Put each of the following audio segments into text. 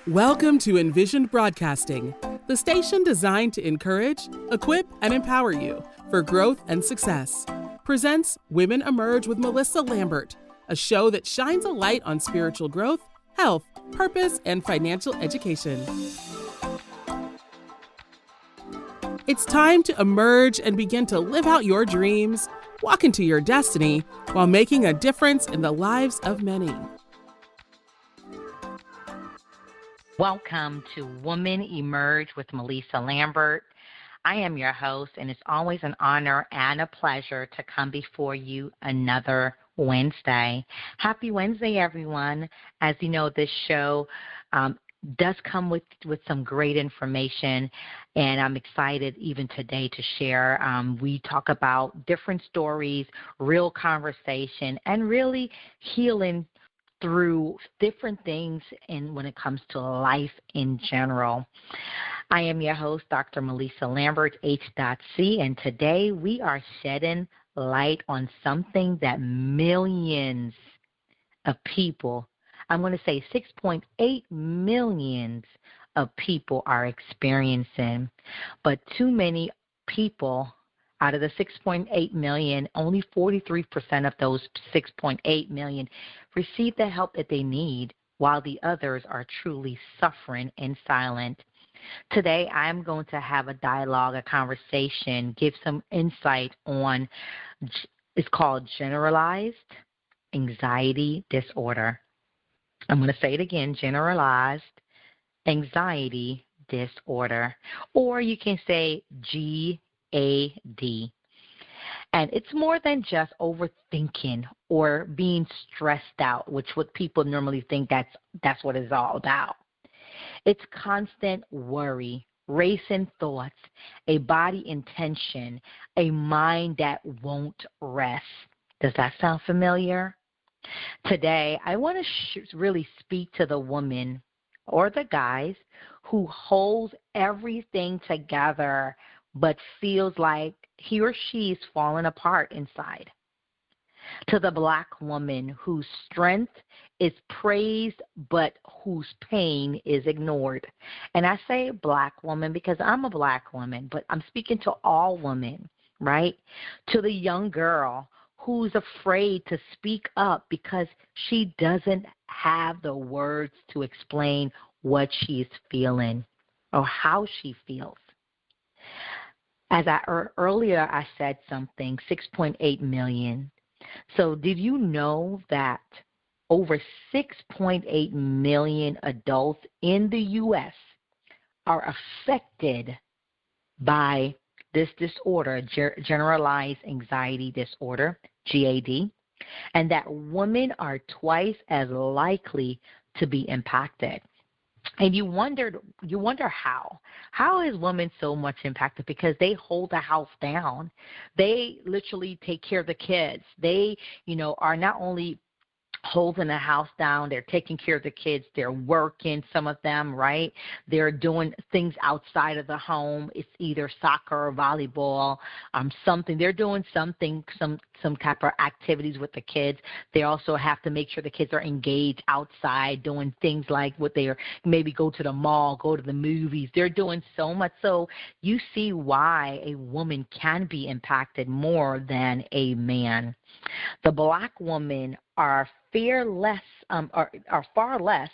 Welcome to Envisioned Broadcasting, the station designed to encourage, equip, and empower you for growth and success. Presents Women Emerge with Mellisa Lambert, a show that shines a light on spiritual growth, health, purpose, and financial education. It's time to emerge and begin to live out your dreams, walk into your destiny, while making a difference in the lives of many. Welcome to Women Emerge with Mellisa Lambert. I am your host, and it's always an honor and a pleasure to come before you another Wednesday. Happy Wednesday, everyone. As you know, this show does come with some great information, and I'm excited even today to share. We talk about different stories, real conversation, and really healing through different things and when it comes to life in general. I am your host, Dr. Mellisa Lambert, H.C., and today we are shedding light on something that millions of people, I'm going to say 6.8 million of people are experiencing, but too many people out of the 6.8 million, only 43% of those 6.8 million receive the help that they need, while the others are truly suffering in silence. Today, I'm going to have a dialogue, a conversation, give some insight on, it's called Generalized Anxiety Disorder. I'm going to say it again, Generalized Anxiety Disorder, or you can say GAD. And it's more than just overthinking or being stressed out, which what people normally think that's what it's all about. It's constant worry, racing thoughts, a body in tension, a mind that won't rest. Does that sound familiar? Today, I want to really speak to the woman or the guys who holds everything together but feels like he or she is falling apart inside. To the Black woman whose strength is praised but whose pain is ignored. And I say Black woman because I'm a Black woman, but I'm speaking to all women, right? To the young girl who's afraid to speak up because she doesn't have the words to explain what she's feeling or how she feels. As earlier I said something, 6.8 million. So did you know that over 6.8 million adults in the U.S. are affected by this disorder, Generalized Anxiety Disorder, GAD, and that women are twice as likely to be impacted? And you wonder how. How is women so much impacted? Because they hold the house down. They literally take care of the kids. They, are not only holding the house down, they're taking care of the kids, they're working, some of them, right? They're doing things outside of the home. It's either soccer or volleyball, something. They're doing something, some type of activities with the kids. They also have to make sure the kids are engaged outside, doing things like what they are, maybe go to the mall, go to the movies. They're doing so much. So you see why a woman can be impacted more than a man. The Black women are far less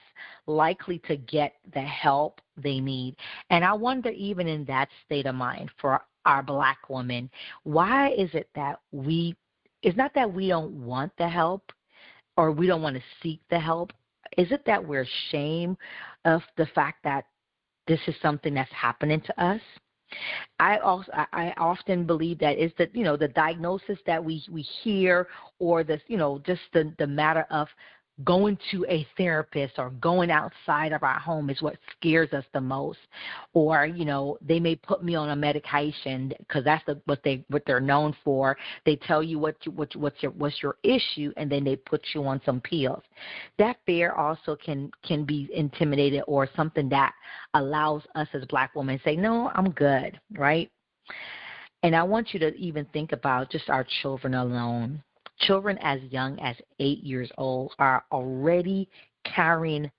likely to get the help they need. And I wonder, even in that state of mind for our Black women, why is it that it's not that we don't want the help or we don't want to seek the help. Is it that we're ashamed of the fact that this is something that's happening to us? I often believe that is that, the diagnosis that we hear, or this, just the matter of going to a therapist or going outside of our home is what scares us the most. Or, they may put me on a medication because that's what they're known for. They tell you what's your issue, and then they put you on some pills. That fear also can be intimidated, or something that allows us as Black women to say, no, I'm good, right? And I want you to even think about just our children alone. Children as young as 8 years old are already carrying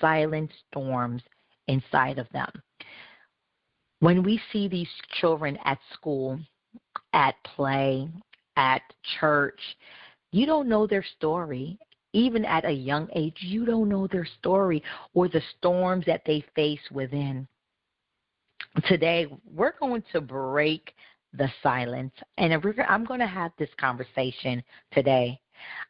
silent storms inside of them. When we see these children at school, at play, at church, you don't know their story. Even at a young age, you don't know their story or the storms that they face within. Today, we're going to break the silence, and I'm going to have this conversation today.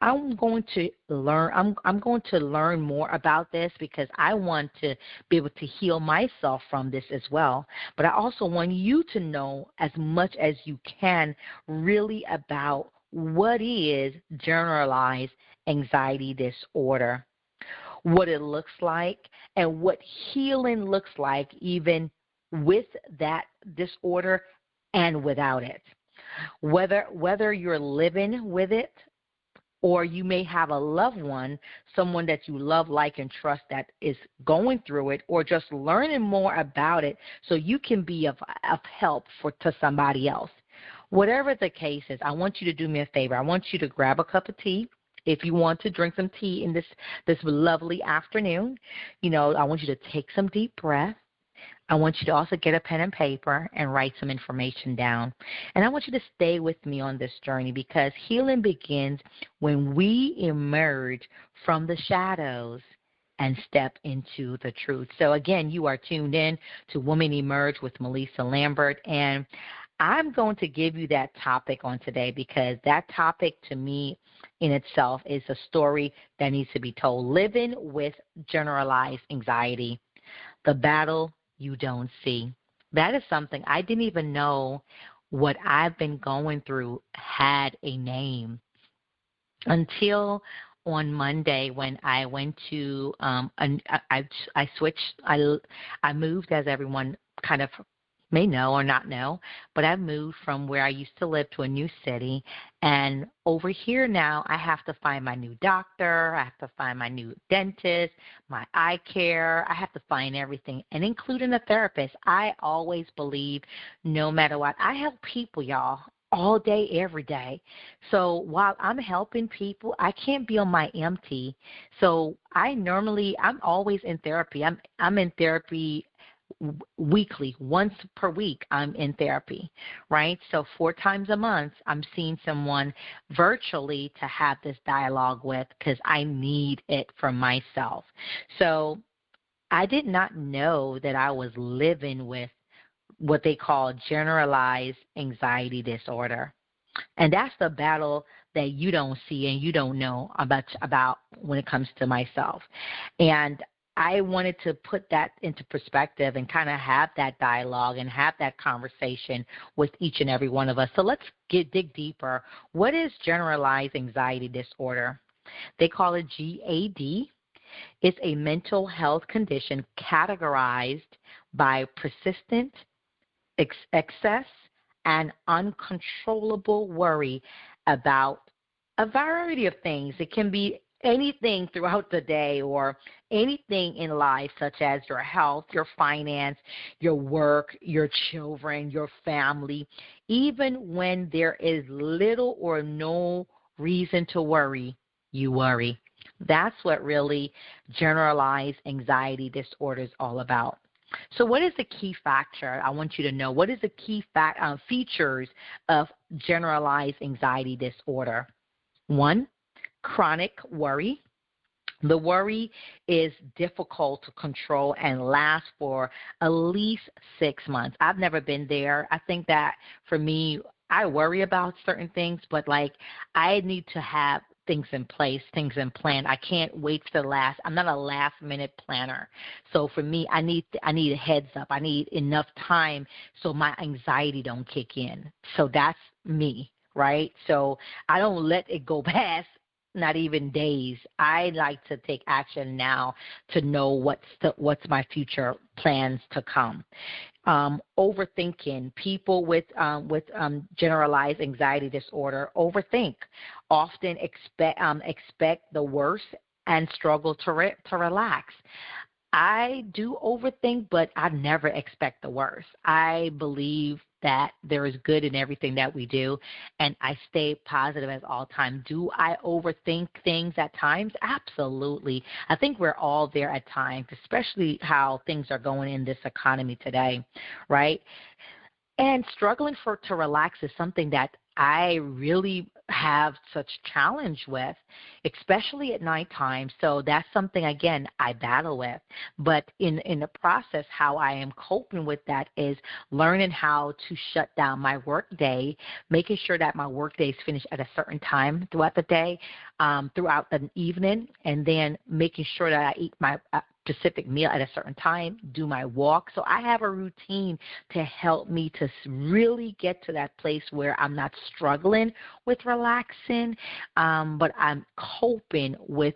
I'm going to learn. I'm going to learn more about this because I want to be able to heal myself from this as well. But I also want you to know as much as you can, really about what is generalized anxiety disorder, what it looks like, and what healing looks like, even with that disorder and without it. Whether you're living with it, or you may have a loved one, someone that you love, like, and trust that is going through it, or just learning more about it so you can be of help to somebody else. Whatever the case is, I want you to do me a favor. I want you to grab a cup of tea. If you want to drink some tea in this lovely afternoon, I want you to take some deep breaths. I want you to also get a pen and paper and write some information down. And I want you to stay with me on this journey, because healing begins when we emerge from the shadows and step into the truth. So again, you are tuned in to Women Emerge with Mellisa Lambert, and I'm going to give you that topic on today because that topic to me in itself is a story that needs to be told. Living with generalized anxiety, the battle you don't see. That is something I didn't even know what I've been going through had a name until on Monday when I went to I switched. I moved, as everyone kind of may know or not know, but I moved from where I used to live to a new city. And over here now, I have to find my new doctor. I have to find my new dentist, my eye care. I have to find everything, and including a therapist. I always believe, no matter what, I help people, y'all, all day, every day. So while I'm helping people, I can't be on my empty. So I'm always in therapy. I'm in therapy weekly. Once per week I'm in therapy, right? So 4 times a month I'm seeing someone virtually to have this dialogue with, because I need it for myself. So I did not know that I was living with what they call generalized anxiety disorder. And that's the battle that you don't see and you don't know about when it comes to myself. And I wanted to put that into perspective and kind of have that dialogue and have that conversation with each and every one of us. So let's dig deeper. What is generalized anxiety disorder? They call it GAD. It's a mental health condition categorized by persistent excess and uncontrollable worry about a variety of things. It can be anything throughout the day or anything in life, such as your health, your finance, your work, your children, your family. Even when there is little or no reason to worry, you worry. That's what really generalized anxiety disorder is all about. So what is the key factor? I want you to know, what is the key features of generalized anxiety disorder? 1, chronic worry. The worry is difficult to control and lasts for at least 6 months. I've never been there. I think that for me, I worry about certain things, but I need to have things in place, things in plan. I can't wait for the last. I'm not a last minute planner. So for me, I need a heads up. I need enough time so my anxiety don't kick in. So that's me, right? So I don't let it go past not even days. I like to take action now to know what's my future plans to come. Overthinking. People with generalized anxiety disorder overthink, often expect the worst and struggle to relax. I do overthink, but I never expect the worst. I believe that there is good in everything that we do, and I stay positive at all times. Do I overthink things at times? Absolutely. I think we're all there at times, especially how things are going in this economy today, right? And struggling to relax is something that I really have such challenge with, especially at nighttime. So that's something, again, I battle with. But in the process, how I am coping with that is learning how to shut down my work day, making sure that my work day is finished at a certain time throughout the day, throughout the evening, and then making sure that I eat my specific meal at a certain time, do my walk. So I have a routine to help me to really get to that place where I'm not struggling with relaxing, but I'm coping with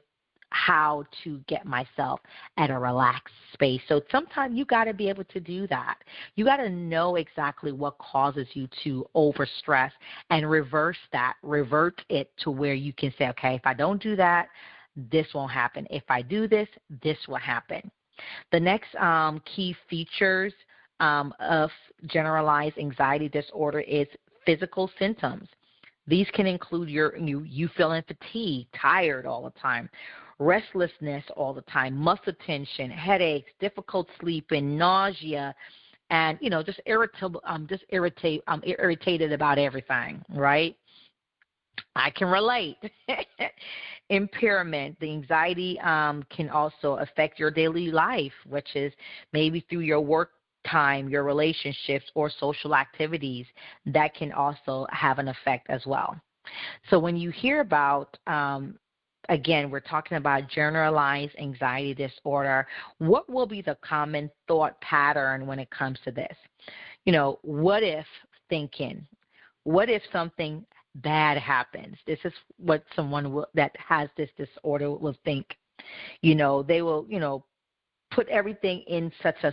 how to get myself at a relaxed space. So sometimes you got to be able to do that. You got to know exactly what causes you to overstress and revert it to where you can say, okay, if I don't do that, this won't happen. If I do this, this will happen. The next key features of generalized anxiety disorder is physical symptoms. These can include you feeling fatigued, tired all the time, restlessness all the time, muscle tension, headaches, difficult sleeping, nausea, and just irritable. I'm irritated about everything, right? I can relate. Impairment. The anxiety can also affect your daily life, which is maybe through your work time, your relationships, or social activities. That can also have an effect as well. So when you hear about, again, we're talking about generalized anxiety disorder, what will be the common thought pattern when it comes to this? What if thinking? What if something bad happens? This is what someone that has this disorder will think. They will, put everything in such a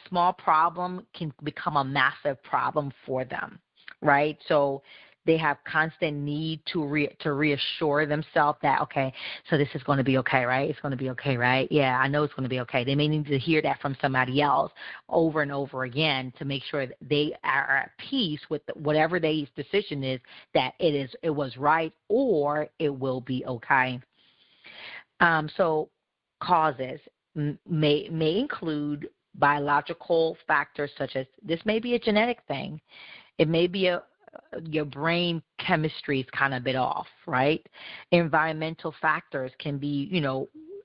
small problem can become a massive problem for them, right? So they have constant need to reassure themselves that, okay, so this is going to be okay, right? It's going to be okay, right? Yeah, I know it's going to be okay. They may need to hear that from somebody else over and over again to make sure that they are at peace with whatever their decision is, that it was right or it will be okay. So causes may include biological factors such as this may be a genetic thing. It may be your brain chemistry is kind of a bit off, right? Environmental factors can be,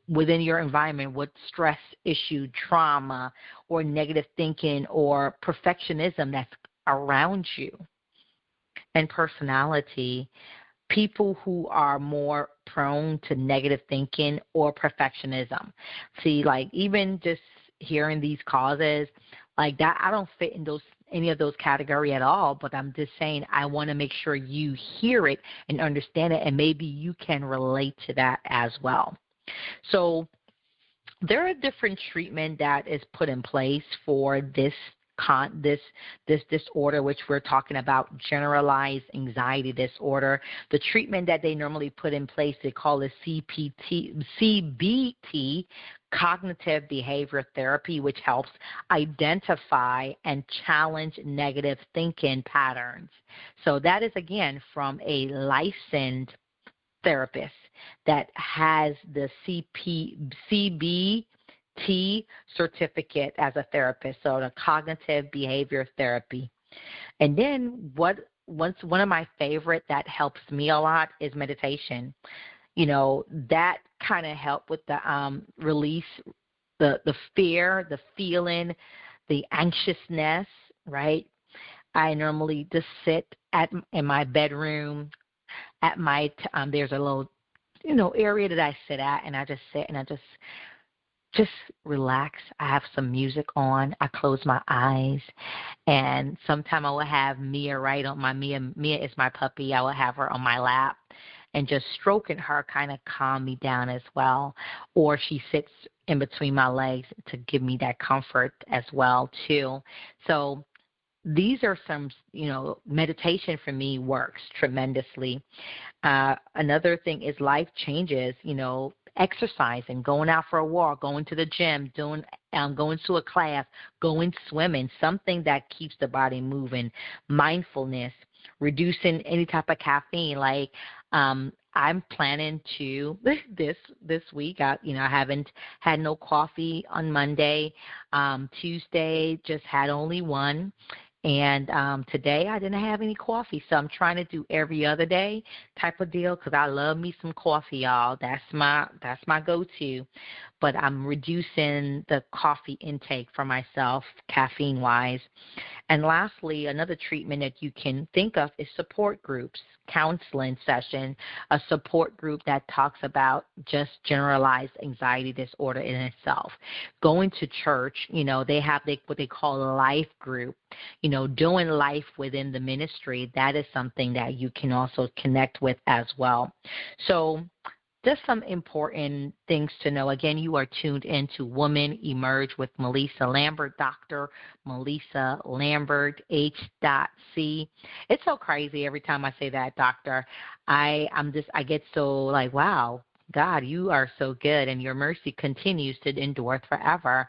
within your environment, what stress issue, trauma, or negative thinking or perfectionism that's around you. And personality, people who are more prone to negative thinking or perfectionism. See, like even just hearing these causes, like that, I don't fit in any of those category at all, but I'm just saying I want to make sure you hear it and understand it, and maybe you can relate to that as well. So there are different treatment that is put in place for this disorder, which we're talking about, generalized anxiety disorder. The treatment that they normally put in place, they call it CBT, cognitive behavior therapy, which helps identify and challenge negative thinking patterns. So that is, again, from a licensed therapist that has the CBT certificate as a therapist, so the cognitive behavior therapy. And then one of my favorite that helps me a lot is meditation. That kind of help with the release, the fear, the feeling, the anxiousness, right? I normally just sit in my bedroom at my there's a little area that I sit at, and I just sit and I just relax. I have some music on. I close my eyes, and sometime I will have Mia Mia is my puppy. I will have her on my lap, and just stroking her kind of calm me down as well. Or she sits in between my legs to give me that comfort as well too. So these are some, meditation for me works tremendously. Another thing is life changes, exercising, going out for a walk, going to the gym, going to a class, going swimming, something that keeps the body moving, mindfulness, reducing any type of caffeine. Like I'm planning to this week. I haven't had no coffee on Monday. Tuesday just had only one. And today I didn't have any coffee, so I'm trying to do every other day type of deal because I love me some coffee, y'all. That's my go-to. But I'm reducing the coffee intake for myself, caffeine-wise. And lastly, another treatment that you can think of is support groups, counseling session, a support group that talks about just generalized anxiety disorder in itself. Going to church, they have what they call a life group. Doing life within the ministry, that is something that you can also connect with as well. So just some important things to know. Again, you are tuned into Woman Emerge with Mellisa Lambert, Dr. Mellisa Lambert, H.C. It's so crazy every time I say that, doctor. I get so like, wow, God, you are so good, and your mercy continues to endure forever.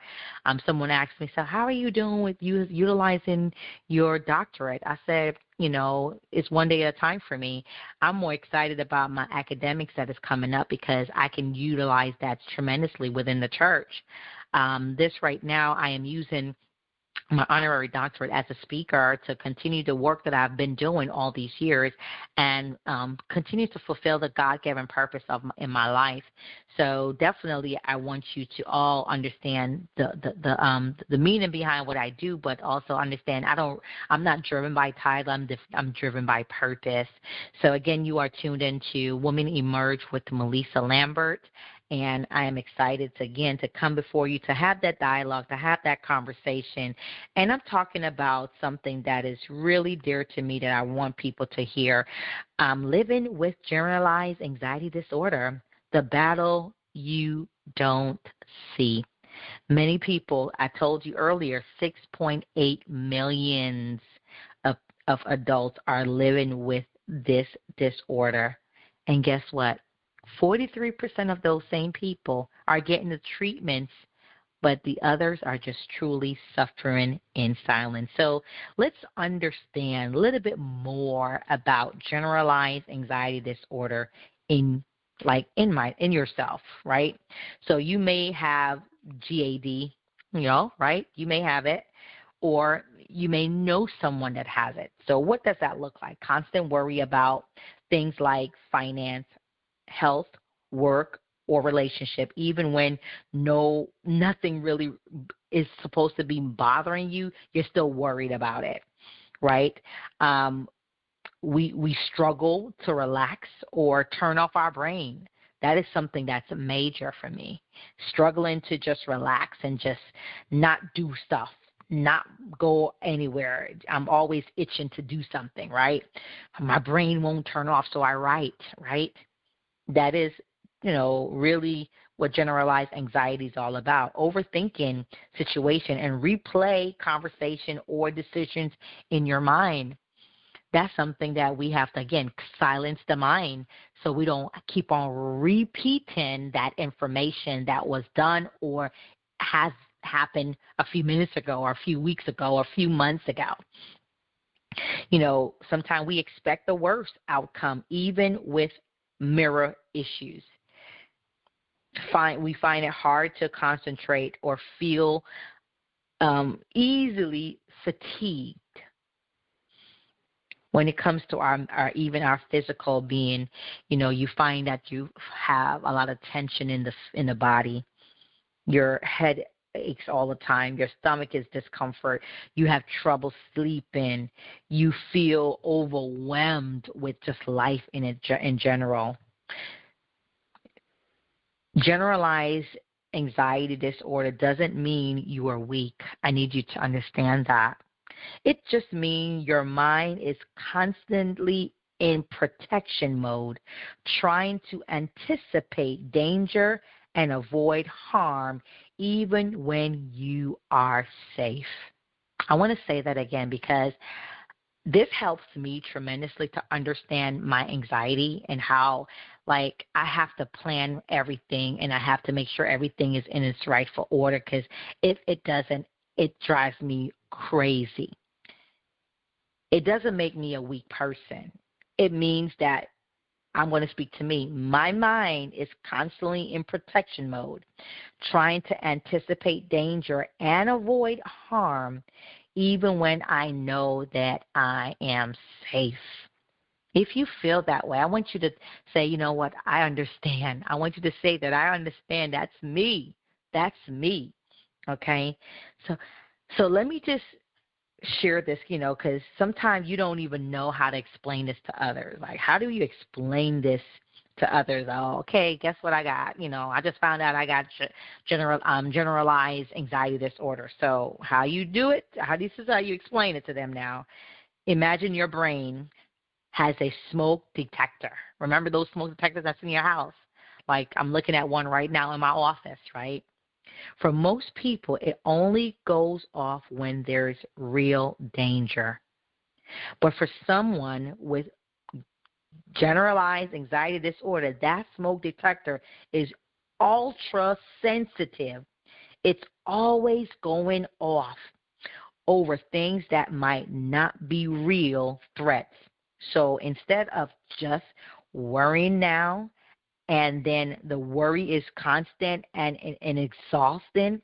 Someone asked me, so how are you doing with utilizing your doctorate? I said, it's one day at a time for me. I'm more excited about my academics that is coming up because I can utilize that tremendously within the church. This right now, I am using my honorary doctorate as a speaker to continue the work that I've been doing all these years and continue to fulfill the God-given purpose in my life. So definitely I want you to all understand the meaning behind what I do, but also understand I'm not driven by title, I'm driven by purpose. So again, you are tuned into Women Emerge with Mellisa Lambert. And I am excited to come before you to have that dialogue, to have that conversation. And I'm talking about something that is really dear to me that I want people to hear. I'm living with generalized anxiety disorder, the battle you don't see. Many people, I told you earlier, 6.8 million of adults are living with this disorder. And guess what? 43% of those same people are getting the treatments, but the others are just truly suffering in silence. So let's understand a little bit more about generalized anxiety disorder in yourself, right? So you may have GAD, right? You may have it, or you may know someone that has it. So what does that look like? Constant worry about things like finance, health, work, or relationship, even when nothing really is supposed to be bothering you, you're still worried about it, right? We struggle to relax or turn off our brain. That is something that's major for me. Struggling to just relax and just not do stuff, not go anywhere. I'm always itching to do something, right? My brain won't turn off, so I write, right? That is, really what generalized anxiety is all about. Overthinking situation and replay conversation or decisions in your mind. That's something that we have to, again, silence the mind so we don't keep on repeating that information that was done or has happened a few minutes ago or a few weeks ago or a few months ago. Sometimes we expect the worst outcome, even with mirror issues. We find it hard to concentrate or feel easily fatigued. When it comes to our physical being, you find that you have a lot of tension in the body. Your head aches all the time. Your stomach is discomfort. You have trouble sleeping. You feel overwhelmed with just life in general. Generalized anxiety disorder doesn't mean you are weak. I need you to understand that. It just means your mind is constantly in protection mode, trying to anticipate danger and avoid harm even when you are safe. I want to say that again because this helps me tremendously to understand my anxiety and how Like, I have to plan everything, and I have to make sure everything is in its rightful order, because if it doesn't, it drives me crazy. It doesn't make me a weak person. It means that I'm going to speak to me. My mind is constantly in protection mode, trying to anticipate danger and avoid harm, even when I know that I am safe. If you feel that way, I want you to say, you know what, I understand. I want you to say that I understand. That's me. That's me. Okay? So let me just share this, because sometimes you don't even know how to explain this to others. Like, how do you explain this to others? Oh, okay, guess what I got? I just found out I got generalized anxiety disorder. So how you do it, this is how you explain it to them now. Imagine your brain has a smoke detector. Remember those smoke detectors that's in your house? Like, I'm looking at one right now in my office, right? For most people, it only goes off when there's real danger. But for someone with generalized anxiety disorder, that smoke detector is ultra sensitive. It's always going off over things that might not be real threats. So instead of just worrying now, and then the worry is constant and exhausting,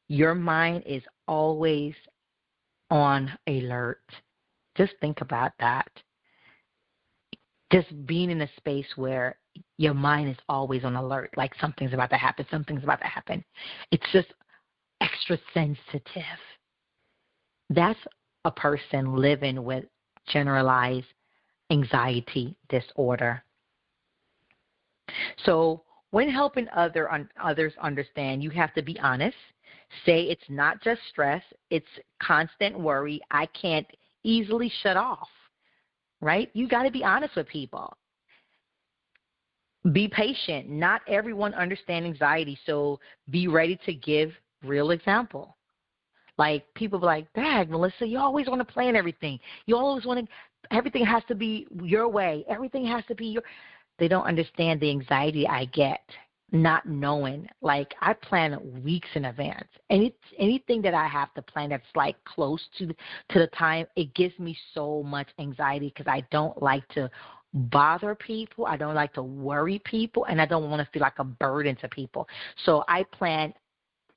your mind is always on alert. Just think about that. Just being in a space where your mind is always on alert, like something's about to happen, something's about to happen. It's just extra sensitive. That's a person living with generalized anxiety disorder. So when helping others understand, you have to be honest. Say it's not just stress, it's constant worry. I can't easily shut off, right? You got to be honest with people. Be patient. Not everyone understands anxiety, so be ready to give real example. Like, people be like, "Dang, Mellisa, you always want to plan everything. You always want to, everything has to be your way. Everything has to be your." They don't understand the anxiety I get not knowing. Like, I plan weeks in advance. Anything that I have to plan that's like close to the time, it gives me so much anxiety because I don't like to bother people. I don't like to worry people, and I don't want to feel like a burden to people. So I plan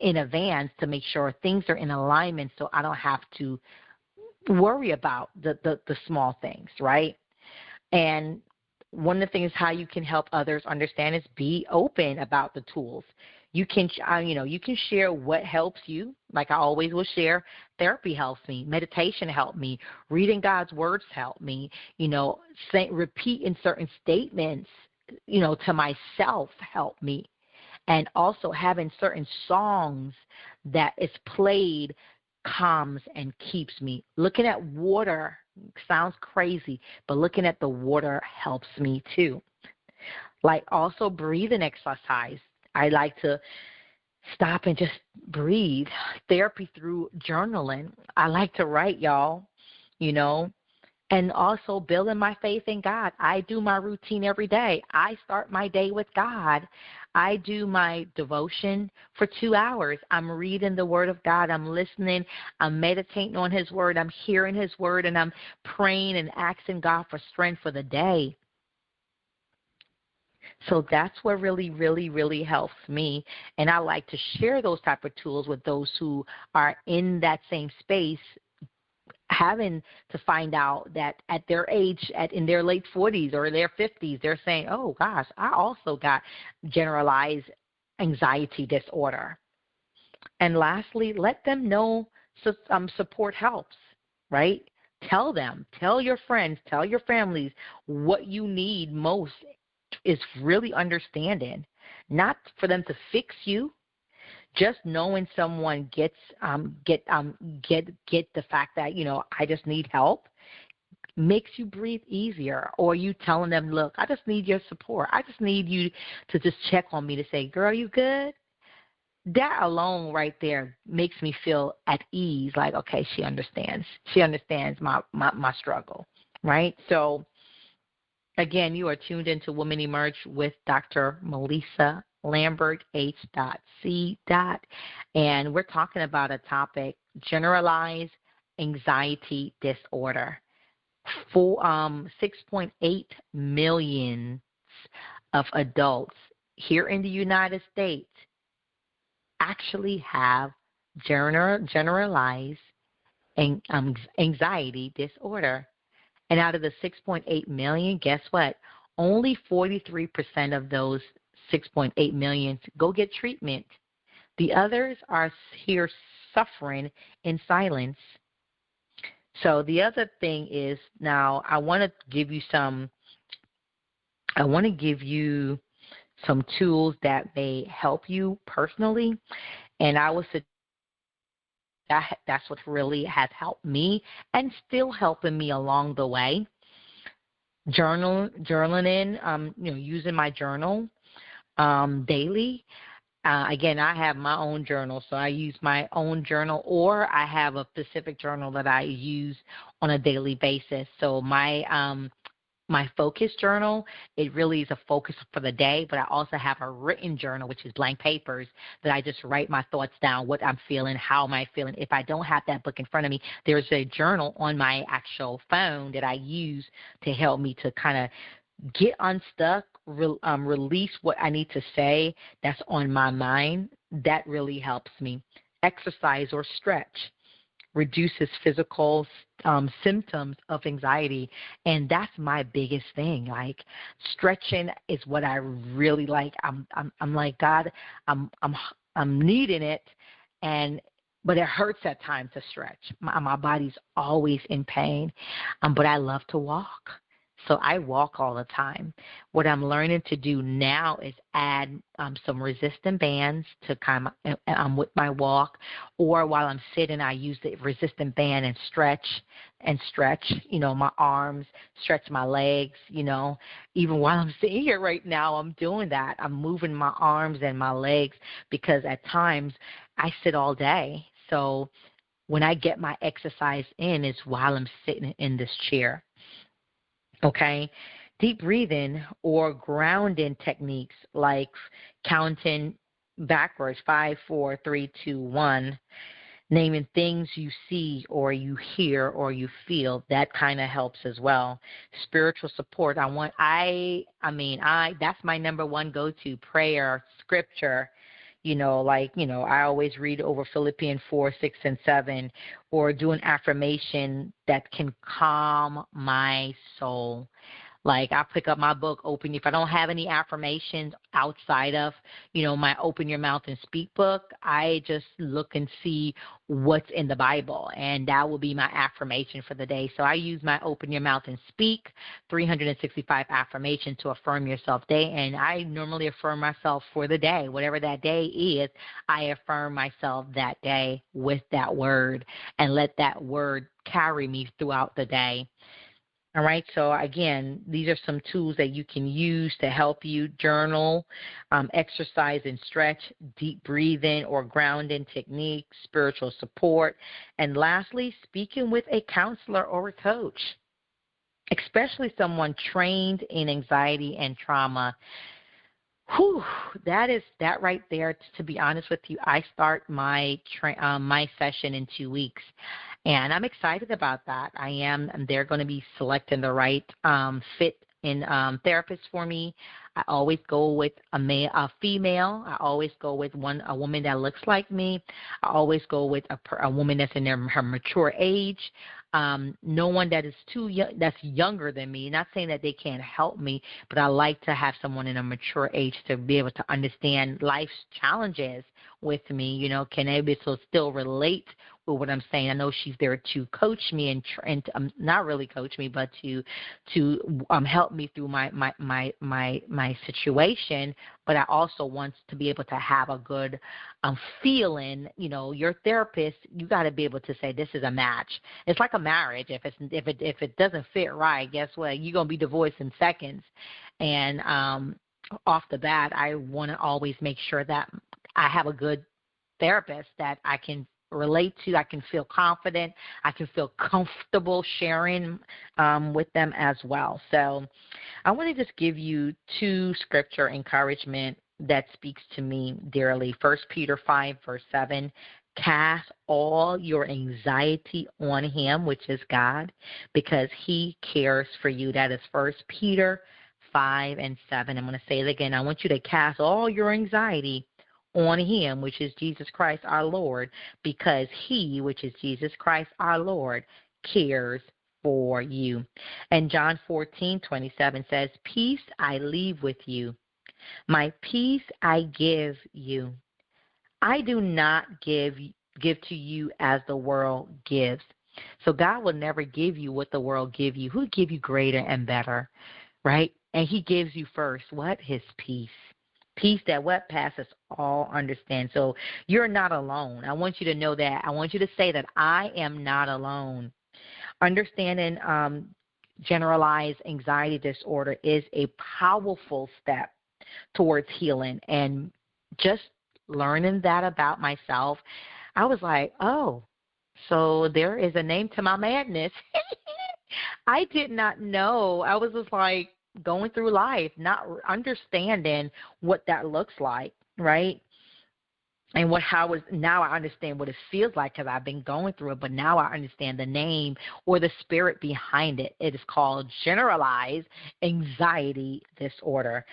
in advance to make sure things are in alignment so I don't have to worry about the small things, right? And one of the things how you can help others understand is be open about the tools. You can, you can share what helps you. Like I always will share, therapy helps me, meditation helped me, reading God's words help me. Repeating certain statements, to myself help me, and also having certain songs that is played calms and keeps me. Looking at water sounds crazy, but looking at the water helps me too. Like also breathing exercise. I like to stop and just breathe. Therapy through journaling. I like to write, y'all, and also building my faith in God. I do my routine every day. I start my day with God. I do my devotion for 2 hours. I'm reading the Word of God. I'm listening. I'm meditating on His Word. I'm hearing His Word, and I'm praying and asking God for strength for the day. So that's what really, really, really helps me. And I like to share those type of tools with those who are in that same space, having to find out that at their age, in their late 40s or their 50s, they're saying, oh, gosh, I also got generalized anxiety disorder. And lastly, let them know support helps, right? Tell them, tell your friends, tell your families what you need most is really understanding, not for them to fix you. Just knowing someone get the fact that I just need help makes you breathe easier. Or you telling them, look, I just need your support. I just need you to just check on me to say, girl, you good? That alone right there makes me feel at ease. Like, okay, she understands. She understands my struggle, right? So Again, you are tuned into Women Emerge with Dr. Mellisa Lambert, H.C. And we're talking about a topic, generalized anxiety disorder. 6.8 million of adults here in the United States actually have generalized anxiety disorder. And out of the 6.8 million, guess what? Only 43% of those 6.8 million go get treatment. The others are here suffering in silence. So the other thing is, now I want to give you some tools that may help you personally, and I would suggest that's what really has helped me and still helping me along the way. Journaling, using my journal daily. Again, I have my own journal, so I use my own journal, or I have a specific journal that I use on a daily basis. So my focus journal, it really is a focus for the day, but I also have a written journal, which is blank papers, that I just write my thoughts down, what I'm feeling, how am I feeling. If I don't have that book in front of me, there's a journal on my actual phone that I use to help me to kind of get unstuck, release what I need to say that's on my mind. That really helps me. Exercise or stretch reduces physical symptoms of anxiety, and that's my biggest thing. Like, stretching is what I really like. I'm like, God, I'm needing it, but it hurts at times to stretch. My body's always in pain, but I love to walk. So I walk all the time. What I'm learning to do now is add some resistant bands to kind of with my walk, or while I'm sitting, I use the resistant band and stretch, my arms, stretch my legs, Even while I'm sitting here right now, I'm doing that. I'm moving my arms and my legs because at times I sit all day. So when I get my exercise in, it's while I'm sitting in this chair. Okay, deep breathing or grounding techniques like counting backwards, 5, 4, 3, 2, 1, naming things you see or you hear or you feel, that kind of helps as well. Spiritual support. That's my number one go-to, prayer, scripture. I always read over Philippians 4, 6, and 7, or do an affirmation that can calm my soul. Like, I pick up my book, if I don't have any affirmations outside of, my Open Your Mouth and Speak book, I just look and see what's in the Bible, and that will be my affirmation for the day. So I use my Open Your Mouth and Speak 365 affirmations to affirm yourself day, and I normally affirm myself for the day. Whatever that day is, I affirm myself that day with that word and let that word carry me throughout the day. All right, so again, these are some tools that you can use to help you: journal, exercise and stretch, deep breathing or grounding techniques, spiritual support, and lastly, speaking with a counselor or a coach, especially someone trained in anxiety and trauma. That right there. To be honest with you, I start my session in 2 weeks, and I'm excited about that. I am. And they're going to be selecting the right fit in therapist for me. I always go with a female. I always go with a woman that looks like me. I always go with a woman that's in her mature age. No one that is too young, that's younger than me. Not saying that they can't help me, but I like to have someone in a mature age to be able to understand life's challenges with me. Can they still relate with what I'm saying? I know she's there to coach me and not really coach me, but to help me through my situation. But I also want to be able to have a good feeling. Your therapist, you got to be able to say this is a match. It's like a marriage. If it doesn't fit right, guess what? You're gonna be divorced in seconds. And off the bat, I want to always make sure that I have a good therapist that I can relate to. I can feel confident. I can feel comfortable sharing with them as well. So I want to just give you 2 scripture encouragement that speaks to me dearly. 1 Peter 5, verse 7, cast all your anxiety on him, which is God, because he cares for you. That is 1 Peter 5 and 7. I'm going to say it again. I want you to cast all your anxiety on him, which is Jesus Christ our Lord, because he, which is Jesus Christ our Lord, cares for you. And John 14:27 says, peace I leave with you. My peace I give you. I do not give to you as the world gives. So God will never give you what the world give you. He'll give you greater and better, right? And he gives you first what? His peace. Peace that what passes all understand. So you're not alone. I want you to know that. I want you to say that I am not alone. Understanding generalized anxiety disorder is a powerful step towards healing. And just learning that about myself, I was like, oh, so there is a name to my madness. I did not know. I was just like going through life, not understanding what that looks like, right? And now I understand what it feels like because I've been going through it, but now I understand the name or the spirit behind it. It is called Generalized Anxiety Disorder.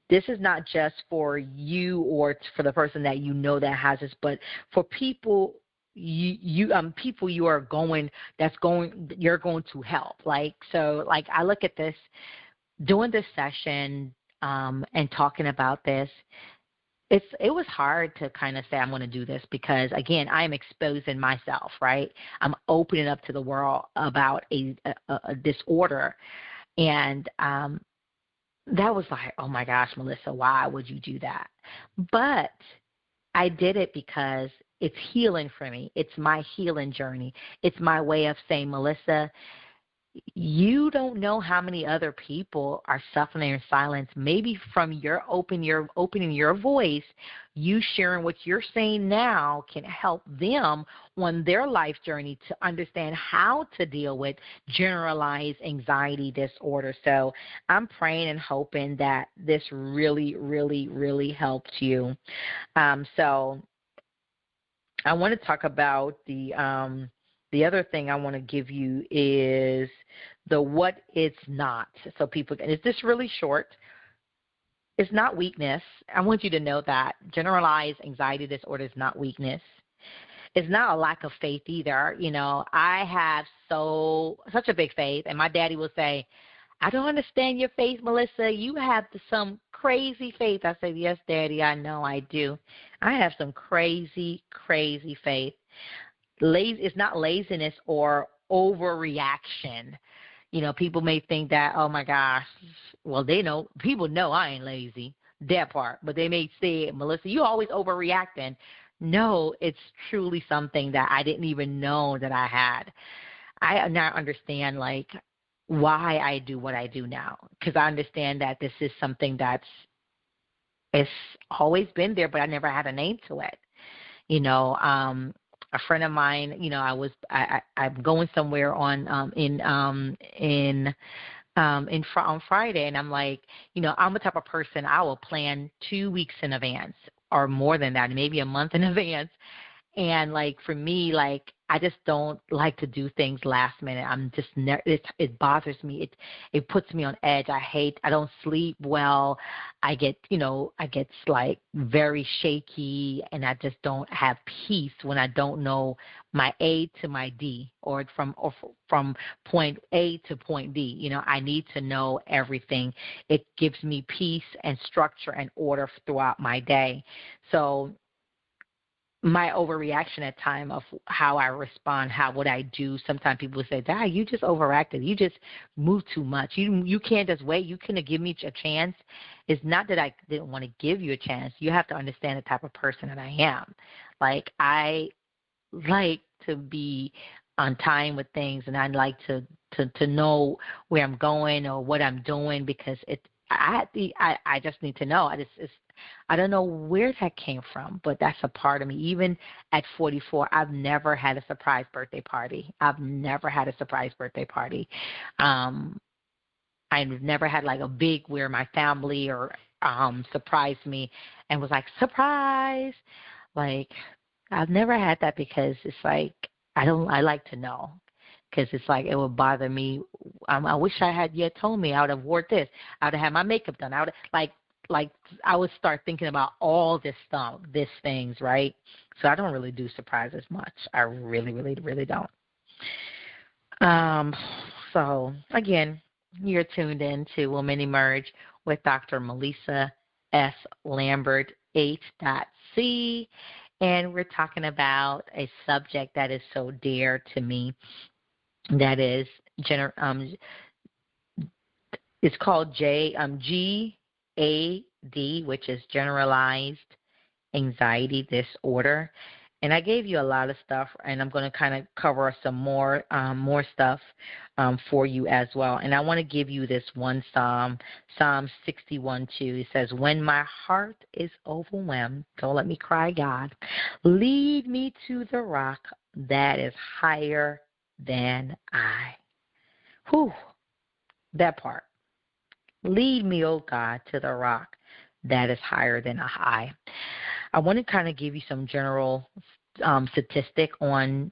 This is not just for you or for the person that you know that has this, but for people people you're going to help. Like I look at this, doing this session and talking about this. It was hard to kind of say I'm going to do this because, again, I am exposing myself, right? I'm opening up to the world about a disorder. And that was like, oh, my gosh, Mellisa, why would you do that? But I did it because it's healing for me. It's my healing journey. It's my way of saying, Mellisa, you don't know how many other people are suffering in silence. Maybe from your opening your voice, you sharing what you're saying now can help them on their life journey to understand how to deal with generalized anxiety disorder. So I'm praying and hoping that this really, really, really helps you. So I want to talk about the other thing I want to give you is the what it's not. So people, and it's just really short. It's not weakness. I want you to know that generalized anxiety disorder is not weakness. It's not a lack of faith either. You know, I have such a big faith, and my daddy will say, I don't understand your faith, Mellisa. You have some crazy faith. I said, yes, Daddy, I know I do. I have some crazy, crazy faith. It's not laziness or overreaction. You know, people may think that, oh my gosh, well, people know I ain't lazy, that part, but they may say, Mellisa, you always overreacting. No, it's truly something that I didn't even know that I had. I now understand, like, why I do what I do now, because I understand that this is something it's always been there, but I never had a name to it. You know, a friend of mine, you know, I'm going somewhere on Friday, and I'm like, you know, I'm the type of person I will plan 2 weeks in advance or more than that, maybe a month in advance. And like for me, like I just don't like to do things last minute. I'm just it bothers me. It puts me on edge. I don't sleep well. I get like very shaky, and I just don't have peace when I don't know my A to my D, or from point A to point D. You know, I need to know everything. It gives me peace and structure and order throughout my day. So my overreaction at time of how I respond, what I do. Sometimes people say, Dad, you just overacted. You just move too much. You can't just wait. You couldn't give me a chance. It's not that I didn't want to give you a chance. You have to understand the type of person that I am. Like, I like to be on time with things, and I like to know where I'm going or what I'm doing, because I just need to know. I don't know where that came from, but that's a part of me. Even at 44, I've never had a surprise birthday party. I've never had a surprise birthday party. I've never had like a big where my family or surprised me and was like, surprise. Like, I've never had that because it's like I like to know, because it's like it would bother me. I wish I had yet told me. I would have wore this. I would have had my makeup done. I would like I would start thinking about all this stuff, these things, right? So I don't really do surprises much. I really, really, really don't. So again, you're tuned in to Women Emerge with Dr. Mellisa S. Lambert, H.C. And we're talking about a subject that is so dear to me. That is, it's called GAD, which is Generalized Anxiety Disorder. And I gave you a lot of stuff, and I'm going to kind of cover some more stuff for you as well. And I want to give you this one Psalm 61:2. It says, when my heart is overwhelmed, don't let me cry, God. Lead me to the rock that is higher than I. Whew, that part. Lead me, oh God, to the rock that is higher than I. I want to kind of give you some general statistic on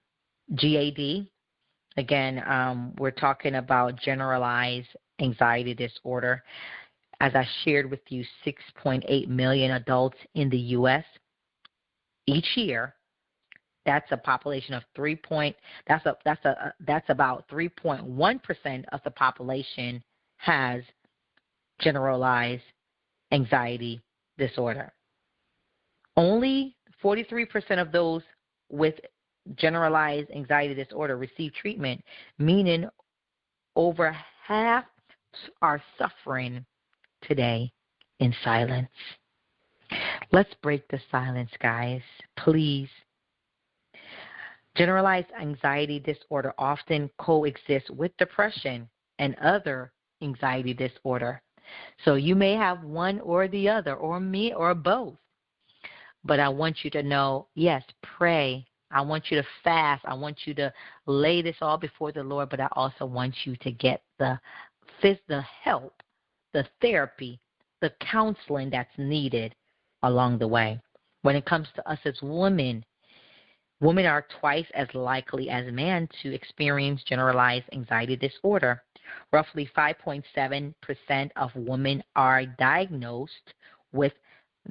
GAD. Again, we're talking about generalized anxiety disorder. As I shared with you, 6.8 million adults in the U.S. each year. That's a population of that's about 3.1% of the population has generalized anxiety disorder. Only 43% of those with generalized anxiety disorder receive treatment, meaning over half are suffering today in silence. Let's break the silence, guys, please. Generalized anxiety disorder often coexists with depression and other anxiety disorder. So you may have one or the other, or me, or both. But I want you to know, yes, pray. I want you to fast. I want you to lay this all before the Lord, but I also want you to get the help, the therapy, the counseling that's needed along the way. When it comes to us as women are twice as likely as men to experience generalized anxiety disorder. Roughly 5.7% of women are diagnosed with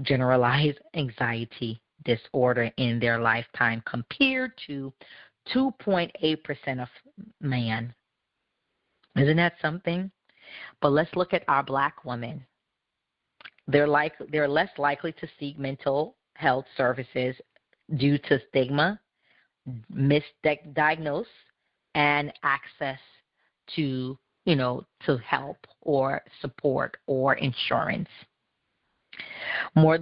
generalized anxiety disorder in their lifetime, compared to 2.8% of men. Isn't that something? But let's look at our black women. They're less likely to seek mental health services due to stigma, misdiagnosis, and access to help or support or insurance.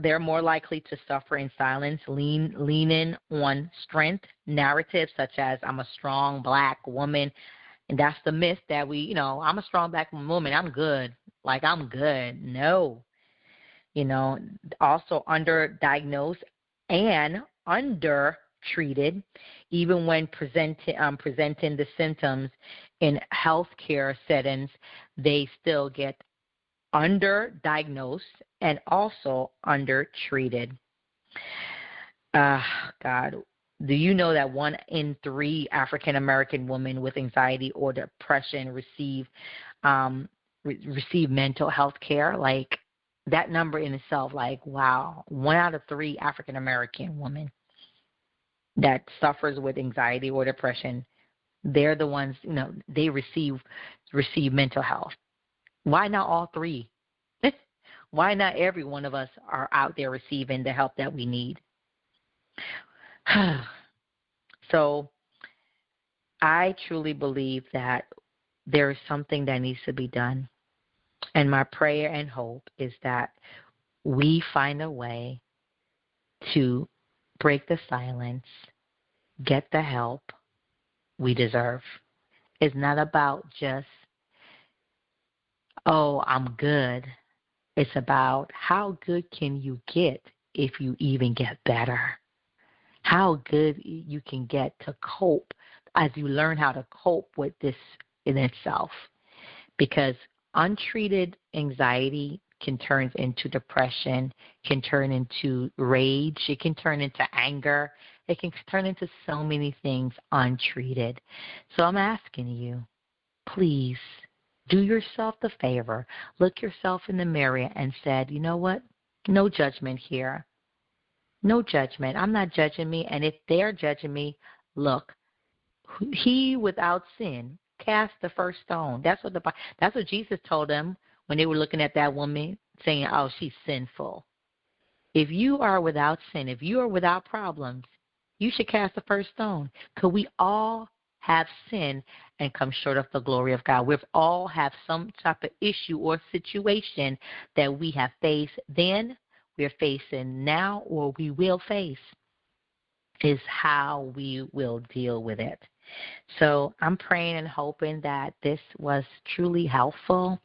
They're more likely to suffer in silence, leaning on strength narratives such as I'm a strong black woman, and that's the myth that I'm a strong black woman, I'm good. Like, I'm good. No. Also underdiagnosed and undertreated, even when presenting the symptoms in healthcare settings, they still get underdiagnosed and also undertreated. God, do you know that 1 in 3 African American women with anxiety or depression receive mental health care? Like, that number in itself, like, wow, 1 out of 3 African American women that suffers with anxiety or depression, they're the ones, they receive mental health. Why not all 3? Why not every one of us are out there receiving the help that we need? So I truly believe that there is something that needs to be done. And my prayer and hope is that we find a way to break the silence, get the help we deserve. It's not about just, oh, I'm good. It's about how good can you get if you even get better. How good you can get to cope as you learn how to cope with this in itself. Because untreated anxiety can turn into depression, can turn into rage, it can turn into anger, it can turn into so many things untreated. So I'm asking you, please do yourself the favor, look yourself in the mirror and said, you know what? No judgment here. No judgment. I'm not judging me. And if they're judging me, look, he without sin cast the first stone. That's what Jesus told them when they were looking at that woman saying, oh, she's sinful. If you are without sin, if you are without problems, you should cast the first stone. Because we all have sin and come short of the glory of God. We've all have some type of issue or situation that we have faced then, we're facing now, or we will face, is how we will deal with it. So I'm praying and hoping that this was truly helpful.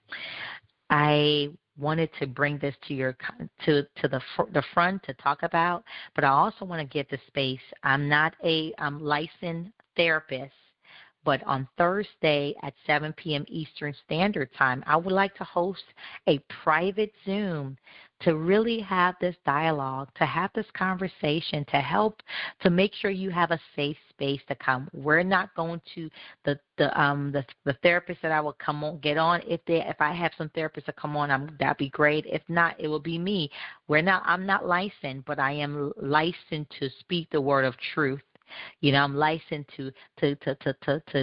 I wanted to bring this to the front to talk about, but I also want to give the space. I'm not a licensed therapist, but on Thursday at 7 p.m. Eastern Standard Time, I would like to host a private Zoom to really have this dialogue, to have this conversation, to help to make sure you have a safe space to come. We're not going to the therapist that I will come on get on. If I have some therapists to come on, that'd be great. If not, it will be me. I'm not licensed, but I am licensed to speak the word of truth. I'm licensed to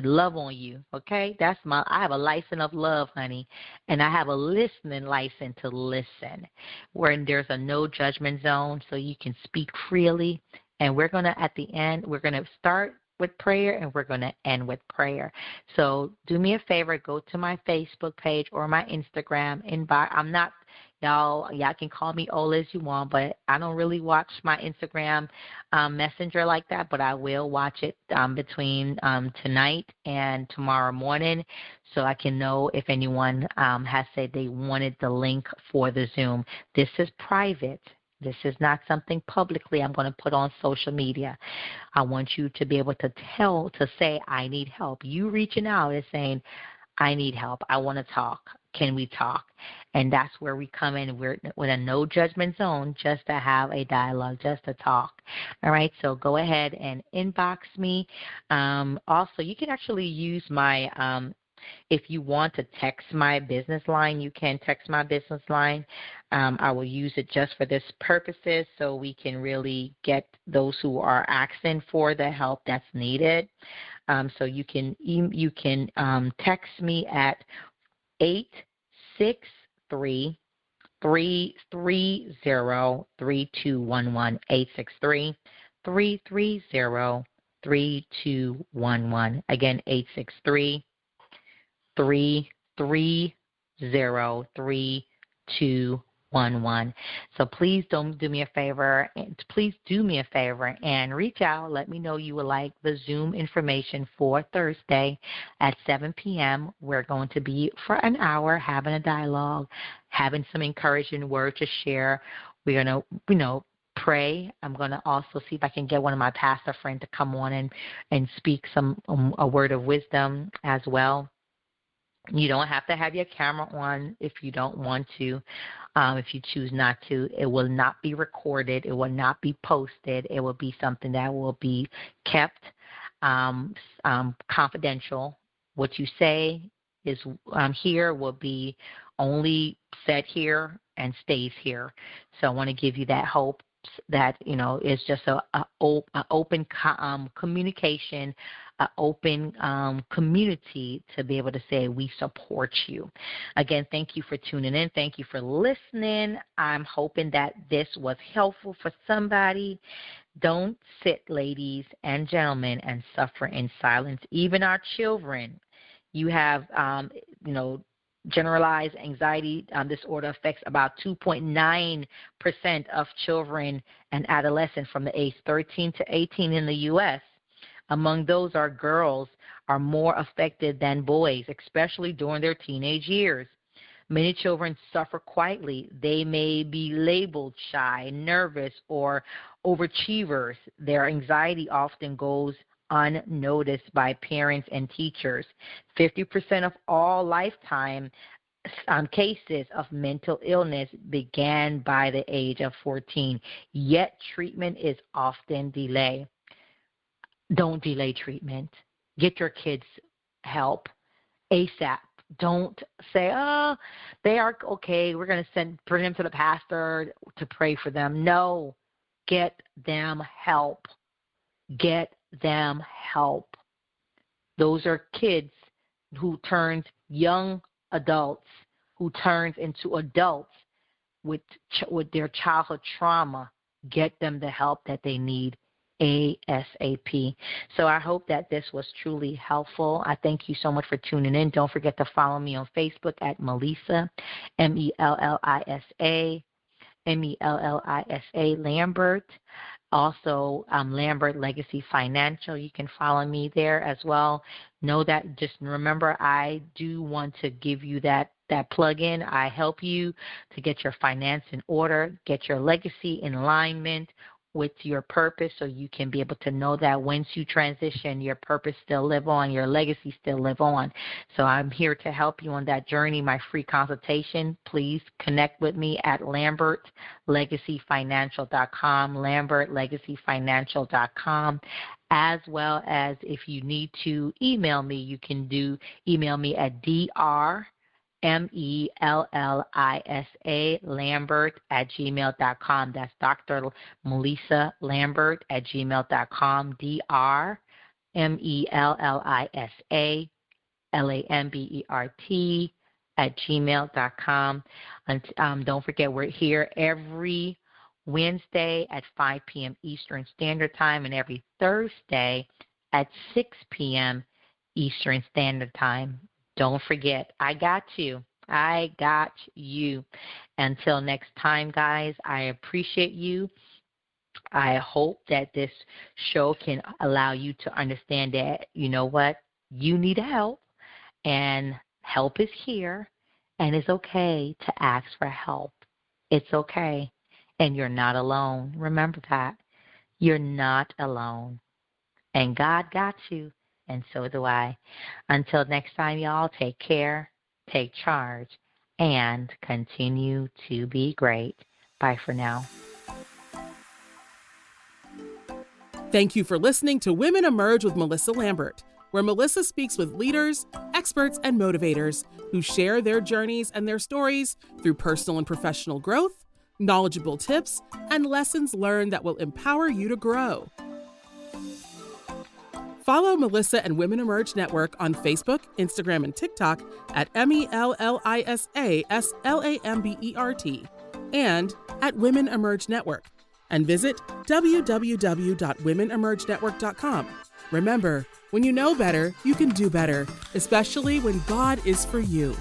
love on you. Okay, I have a license of love, honey, and I have a listening license to listen. Where there's a no judgment zone, so you can speak freely. And at the end, we're gonna start with prayer and we're gonna end with prayer. So do me a favor, go to my Facebook page or my Instagram inbox. Y'all can call me Ola as you want, but I don't really watch my Instagram messenger like that, but I will watch it between tonight and tomorrow morning so I can know if anyone has said they wanted the link for the Zoom. This is private. This is not something publicly I'm going to put on social media. I want you to be able to say, I need help. You reaching out and saying, I need help. I want to talk. Can we talk? And that's where we come in. We're with a no judgment zone just to have a dialogue, just to talk. All right, so go ahead and inbox me. Also, you can actually use my, if you want to text my business line, you can text my business line. I will use it just for this purposes so we can really get those who are asking for the help that's needed. So you can text me at 863-330-3211, 863-330-3211. Again, 863-330-3211. So please do me a favor and reach out. Let me know you would like the Zoom information for Thursday at 7 p.m. We're going to be for an hour having a dialogue, having some encouraging word to share. We're going to, pray. I'm going to also see if I can get one of my pastor friends to come on and speak a word of wisdom as well. You don't have to have your camera on if you don't want to. If you choose not to, it will not be recorded. It will not be posted. It will be something that will be kept confidential. What you say is here will be only said here and stays here. So I want to give you that hope that, it's just an open communication, an open community to be able to say we support you. Again, thank you for tuning in. Thank you for listening. I'm hoping that this was helpful for somebody. Don't sit, ladies and gentlemen, and suffer in silence. Even our children. You have, generalized anxiety disorder affects about 2.9% of children and adolescents from the age 13 to 18 in the U.S. Among those girls are more affected than boys, especially during their teenage years. Many children suffer quietly. They may be labeled shy, nervous, or overachievers. Their anxiety often goes unnoticed by parents and teachers. 50% of all lifetime cases of mental illness began by the age of 14, yet treatment is often delayed. Don't delay treatment. Get your kids help ASAP. Don't say, oh, they are okay, we're going to bring them to the pastor to pray for them. No, get them help. Get them help. Those are kids who turns young adults, who turns into adults with their childhood trauma. Get them the help that they need ASAP. So I hope that this was truly helpful. I thank you so much for tuning in. Don't forget to follow me on Facebook at Mellisa, Mellisa Lambert. Also, Lambert Legacy Financial. You can follow me there as well. Know that, just remember, I do want to give you that plug-in. I help you to get your finance in order, get your legacy in alignment with your purpose, so you can be able to know that once you transition, your purpose still live on, your legacy still live on. So I'm here to help you on that journey. My free consultation, please connect with me at LambertLegacyFinancial.com, LambertLegacyFinancial.com, as well as if you need to email me, you can email me at Mellisa Lambert@gmail.com. That's Dr. Mellisa Lambert@gmail.com. DrMellisa Lambert@gmail.com. Don't forget, we're here every Wednesday at 5 p.m. Eastern Standard Time and every Thursday at 6 p.m. Eastern Standard Time. Don't forget, I got you. I got you. Until next time, guys, I appreciate you. I hope that this show can allow you to understand that, you know what, you need help, and help is here, and it's okay to ask for help. It's okay, and you're not alone. Remember that. You're not alone, and God got you. And so do I. Until next time, y'all, take care, take charge, and continue to be great. Bye for now. Thank you for listening to Women Emerge with Mellisa Lambert, where Mellisa speaks with leaders, experts, and motivators who share their journeys and their stories through personal and professional growth, knowledgeable tips, and lessons learned that will empower you to grow. Follow Mellisa and Women Emerge Network on Facebook, Instagram, and TikTok at MELLISASLAMBERT and at Women Emerge Network. And visit www.womenemergenetwork.com. Remember, when you know better, you can do better, especially when God is for you.